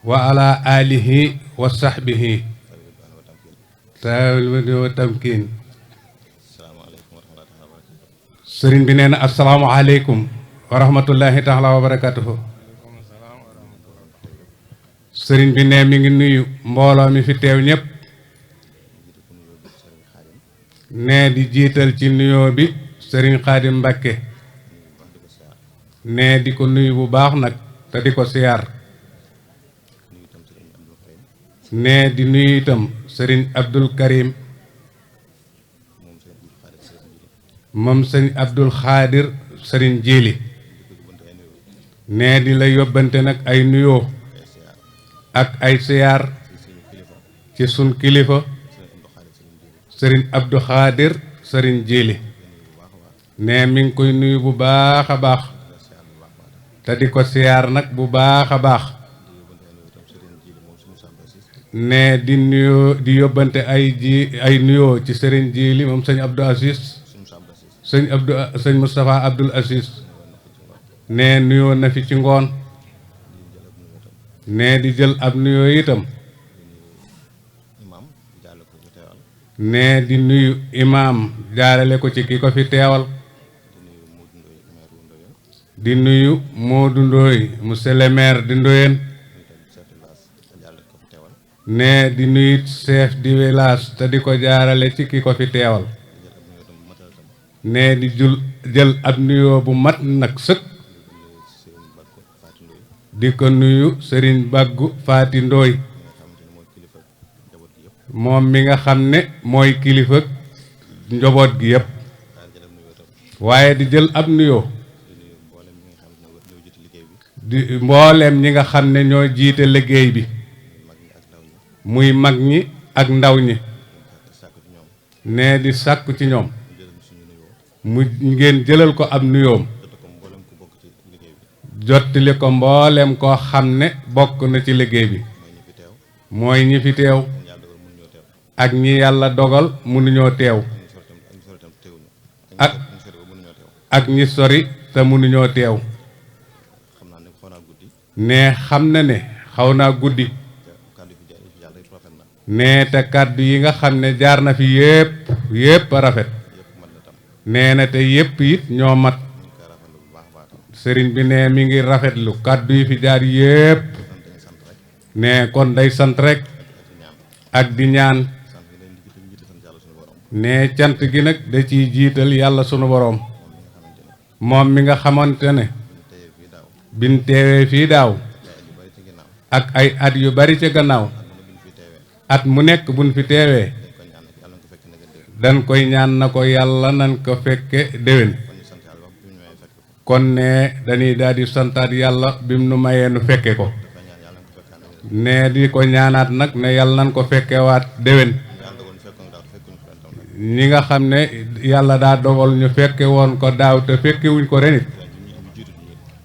wa ala alihi wa sahbihi tawil wa tamkin. sëriñ bi nee na assalaamu aleykum wa rahmatullahi taala wa barakatuhu. sëriñ bi ne mi ngi nuyu mbooloo mi fi teew ñépp ne di jiital ci nuyoo bi sëriñ Xaadim Mbàkke ne di ko nuyu bu baax nag te di ko siyaar ne di nuyu itam sëriñ Abdul Karim moom sëriñ Abdul Xaadir sëriñ Jili ne di la yóbbante nag ay nuyoo ak ay siyaar ci sun kilifa sëriñ Abdou Xaadir sëriñ Jili ne mi ngi koy nuyu bu baax a baax te di ko siyaar nag bu baax a baax ne di nuyoo di yóbbante ay nuyoo ci sëriñ Jili moom sëñ Abdou Aziz sëñ Moustapha Abdoul Aziz ne nuyoo na fi ci ngoon ne di jël ab nuyoo itam ne di nuyu imaam jaarale ko ci ki ko fi teewal di nuyu Modou Ndoye monsieur le maire di Ndoyeen ne di nuyu chef du village te di ko jaarale ci ki ko fi teewal ne di jël ab nuyoo bu mat nag sëkk di ko nuyu Serigne Baggu Faati Ndooy moom mi nga xam ne mooy kilifa njaboot gi yépp waaye di jël ab nuyoo di mbooleem ñi nga xam ne ñoo jiite liggéey bi muy mag ñi ak ndaw ñi ne di sàkku ci ñoom mu ngeen jëlal ko ab nuyoom jottali ko mbooleem koo xam ne bokk na ci liggéey bi mooy ñi fi teew ak ñi yàlla dogal mënuñoo teew ak ñi sori te mënuñoo teew ne xam na ne xaw naa guddi ne te kàddu yi nga xam ne jaar na fi yépp a rafet nee na te yépp it ñoo mat sëriñ bi ne mi ngi rafetlu kàddu yi fi jaar yépp ne kon day sant rek ak di ñaan ne cant gi nag da ciy jiital yàlla sunu boroom moom mi nga xamante ne bin teewee fii daaw ak ay at yu bari ca gannaaw at mu nekk buñ fi teewee dañ koy ñaan na ko yàlla nan ko fekke déwén kon ne dañuy daal di santaat yàlla bim nu mayee nu fekke ko ne di ko ñaanaat nag ne yàlla nan ko fekkewaat déwén ñi nga xam ne yàlla daa dogal ñu fekke woon ko daaw te fekkewuñ ko renit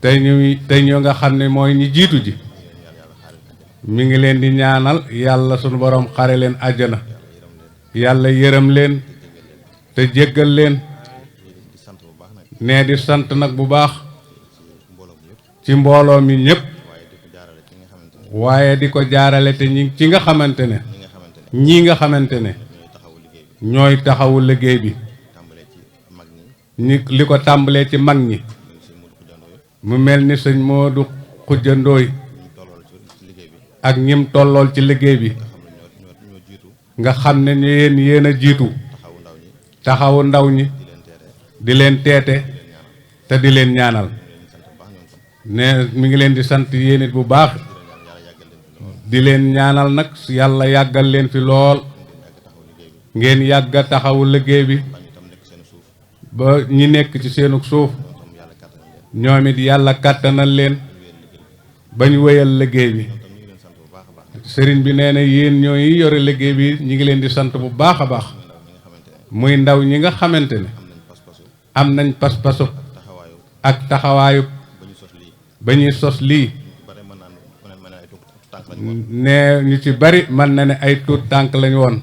tey ñu nga xam ne mooy ñi jiitu ji mi ngi leen di ñaanal yàlla sunu borom xare leen àjjana yàlla yërëm leen te jéggal leen nee di sant nag bu baax ci mbooloo mi ñépp waaye di ko jaarale te ñi ci nga xamante ne ñii nga xamante ne ñooy taxawu liggéey bi ñi li ko tàmbalee ci mag ñi mu mel ni sëñ Moodu Xujja Ndooy ak ñim tollool ci liggéey bi nga xam ne yéen a jiitu taxawu ndaw ñi di leen teete te di leen ñaanal ne mi ngi leen di sant yéen it bu baax di leen ñaanal nag yàlla yàggal leen fi lool ngeen yàgga taxawu liggéey bi ba ñi nekk ci seenug suuf ñoom it yàlla kàttanal leen bañ wéyal liggéey bi sëriñ bi nee na yéen ñooy yore liggéey bi ñi ngi leen di sant bu baax a baax muy ndaw ñi nga xamante ne am nañ pas-pasu ak taxawaayu ba ñuy sos lii ne ñu ci bari mën na ne ay tuut tànk lañu woon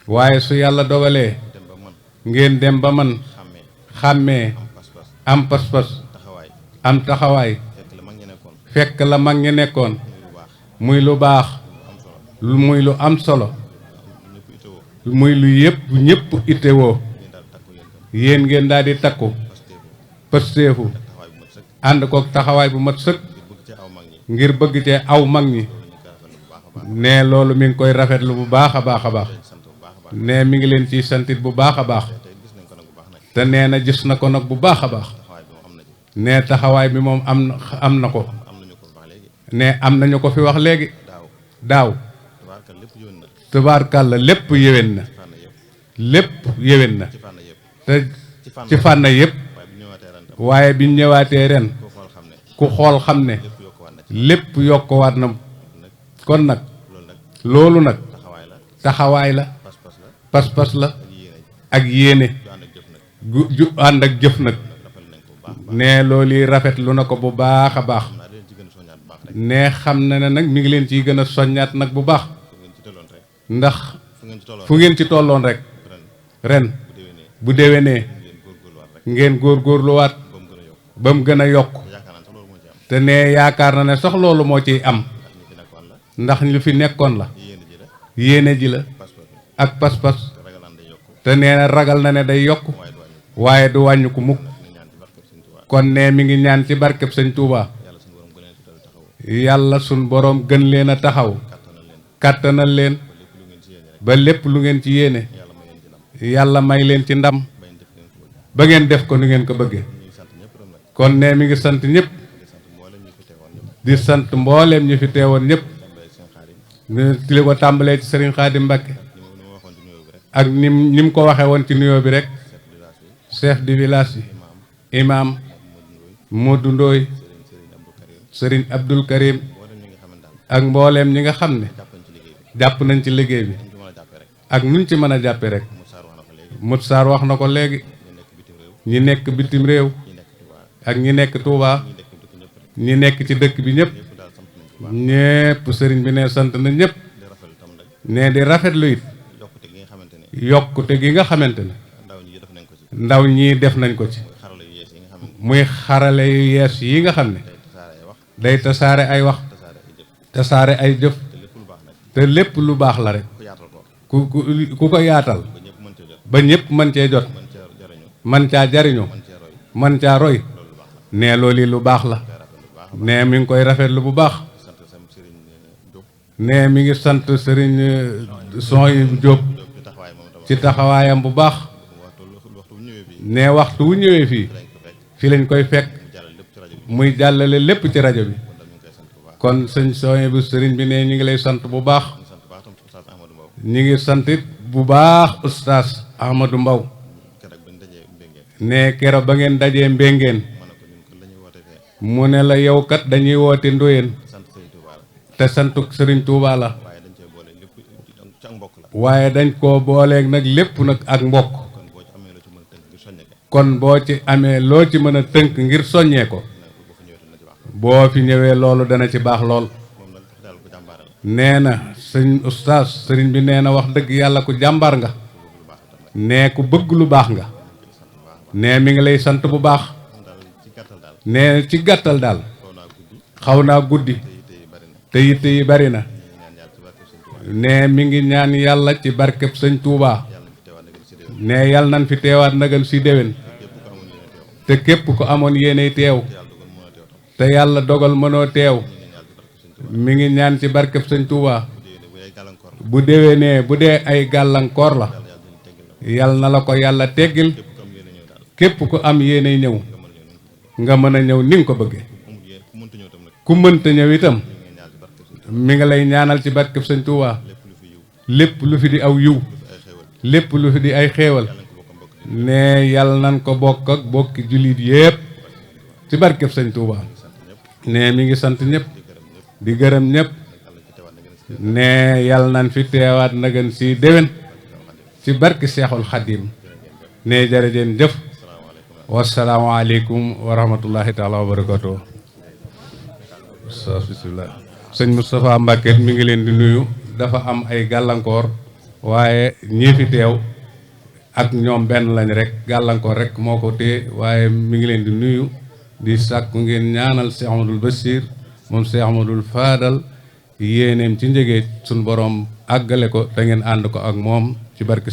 waaye su yàlla dogalee ngeen dem ba man xàmmee am pas-pas am taxawaay fekk la mag ñi nekkoon muy lu baax muy lu am solo muy lu yëpp ñëpp itewoo yéen ngeen daal di takku pësteefu ànd kook taxawaay bu mat sëkk ngir bëgg cee aw mag ñi ne loolu mi ngi koy rafetlu bu baax a baax a baax ne mi ngi leen ciy santit bu baax a baax te nee na gis na ko nag bu baax a baax ne taxawaay bi moom am na ko ne am nañu ko fi wax léegi daaw tubaarkàlla lépp yéwén na lépp yéwén na te ci fànn yëpp waaye biñ ñëwaatee ren ku xool xam ne lépp yokkuwaat na kon nag loolu nag taxawaay la pas-pas la ak yéene ju ànd ak jëf nag ne loolu rafetlu na ko bu baax a baax ne xam na ne nag mi ngi leen ciy gën a soññaat nag bu baax ndax fu ngeen ci tolloon rek ren bu déwénee ngeen góorgóorluwaat ba mu gën a yokk te ne yaakaar na ne sax loolu moo ciy am ndax lu fi nekkoon la yéene ji la ak pas-pas te nee na ragal na ne day yokk waaye du wàññi ko mukk kon ne mi ngi ñaan ci barkeb sëñ Touba yàlla sun boroom gën leen a taxaw kàttanal leen ba lépp lu ngeen ci yéene yàlla may leen ci ndam ba ngeen def ko nu ngeen ko bëggee kon ne mi ngi sant ñëpp di sant mbooleem ñi fi teewoon ñëpp ci li ko tàmbalee ci Serigne Khadim Mbacké ak ni mu ko waxee woon ci nuyoo bi rek chef de village yi imam Modou Ndoye Serigne Abdoul Karim ak mbooleem ñi nga xam ne jàpp nañ ci liggéey bi ak nuñ ci mën a jàppe rek Mut Sarr wax na ko léegi ñi nekk bitim réew ak ñi nekk Touba ñi nekk ci dëkk bi ñëpp ñépp sëriñ bi ne sant na ñëpp ne di rafetlu it yokkute gi nga xamante ne ndaw ñii def nañ ko ci muy xarale yu yees yi nga xam ne day tasaare ay wax tasaare ay jëf te lépp lu baax la rek ku ko yaatal ba ñëpp mën cee jot man caa jariñoo man caa roy ne loolu lu baax la ne mi ngi koy rafetlu bu baax ne mi ngi sant sëriñ Soy Jóob ci taxawaayam bu baax ne waxtu wu ñëwee fii lañ koy fekk muy jàllale lépp ci rajo bi kon sëñ Soy bu sëriñ bi ne ñi ngi lay sant bu baax ñi ngi santit bu baax oustaz Ahmadou Mbaw ne keroog ba ngeen dajee mbéngeen mu ne la yow kat dañuy woote Ndoyeen te santuk Sëriñ Tuuba la waaye dañ koo booleeg nag lépp nag ak mbokk kon boo ci amee loo ci mën a tënk ngir soññee ko boo fi ñëwee loolu dana ci baax lool nee na sëñ oustaz sëriñ bi nee na wax dëgg yàlla ku jàmbaar nga nee ku bëgg lu baax nga nee mi ngi lay sant bu baax nee ci gàttal daal xaw naa guddi te yitte yi bari na nee mi ngi ñaan yàlla ci barkeb sëñ Touba nee yàlla nañ fi teewaat nagal si déwén te képp ko amoon yéenay teew te yàlla dogal mënoo teew mi ngi ñaan ci barkeb sëñ Touba bu déwénee bu dee ay gàllankoor la yàlla na la ko yàlla teggil képp ku am yéenay ñëw nga mën a ñëw ni nga ko bëggee ku mënta ñëw itam mi nga lay ñaanal ci barkeb sëñ Touba lépp lu fi di aw yiw lépp lu fi di ay xéewal ne yàlla nan ko bokk ak bokki jullit yépp ci barkeb sëñ Touba ne mi ngi sant ñëpp di gërëm ñëpp ne yàlla nan fi teewaat nagan si déwén ci barki Seexul Xadim ne jërëjeen jëf wasalaamaaleykum wa rahmatullahi taala wa barakatuh bismillah sëñ Moustapha Mbacké mi ngi leen di nuyu dafa am ay gàllankoor waaye ñii fi teew ak ñoom benn lañ rek gàllankoor rek moo ko téye waaye mi ngi leen di nuyu di sàkku ngeen ñaanal Cheikh Amadou Bassir moom Cheikh Ahmadul Fadal yéeneem ci njëgee suñ borom àggale ko te ngeen ànd ko ak moom ci barke